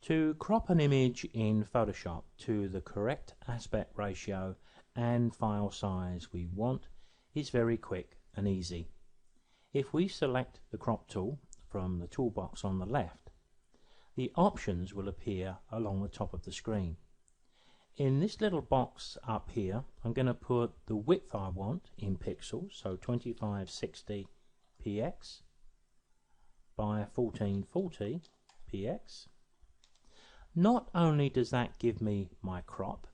To crop an image in Photoshop to the correct aspect ratio and file size we want is very quick and easy. If we select the crop tool from the toolbox on the left, the options will appear along the top of the screen. In this little box up here, I'm going to put the width I want in pixels, so 2560 px by 1440 px. Not only does that give me my crop,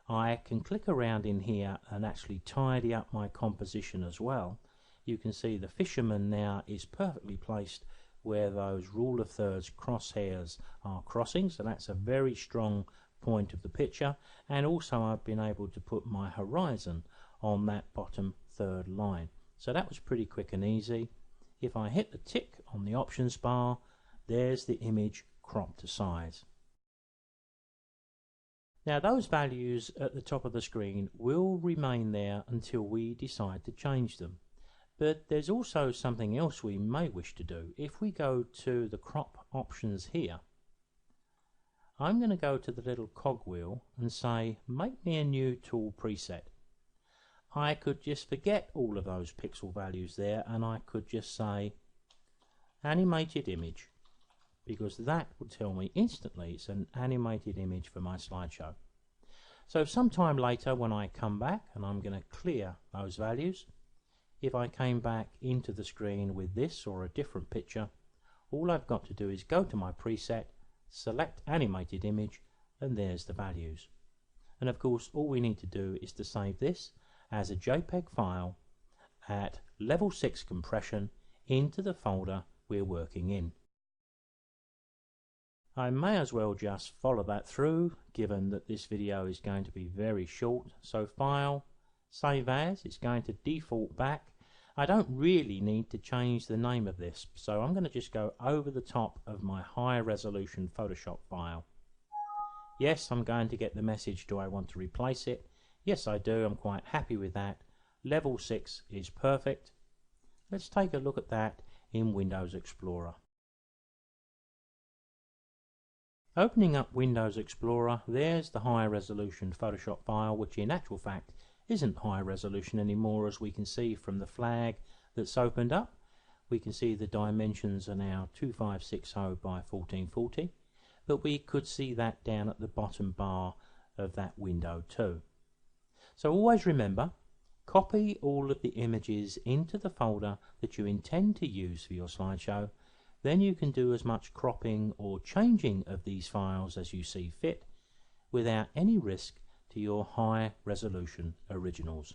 I can click around in here and actually tidy up my composition as well. You can see the fisherman now is perfectly placed where those rule of thirds crosshairs are crossing, so that's a very strong point of the picture. And also I've been able to put my horizon on that bottom third line, so that was pretty quick and easy. If I hit the tick on the options bar, there's the image cropped to size. Now those values at the top of the screen will remain there until we decide to change them. But there's also something else we may wish to do. If we go to the crop options here, I'm going to go to the little cogwheel and say make me a new tool preset. I could just forget all of those pixel values there and I could just say animated image, because that will tell me instantly it's an animated image for my slideshow. So sometime later when I come back and I'm going to clear those values, if I came back into the screen with this or a different picture, all I've got to do is go to my preset, select animated image, and there's the values. And of course all we need to do is to save this as a JPEG file at level 6 compression into the folder we're working in. I may as well just follow that through, given that this video is going to be very short. So File, Save As, it's going to default back. I don't really need to change the name of this, so I'm going to just go over the top of my high resolution Photoshop file. Yes, I'm going to get the message, do I want to replace it? Yes, I do. I'm quite happy with that. Level 6 is perfect. Let's take a look at that in Windows Explorer. Opening up Windows Explorer, there's the high resolution Photoshop file, which in actual fact isn't high resolution anymore, as we can see from the flag that's opened up. We can see the dimensions are now 2560 by 1440, but we could see that down at the bottom bar of that window too. So always remember, copy all of the images into the folder that you intend to use for your slideshow. Then you can do as much cropping or changing of these files as you see fit without any risk to your high resolution originals.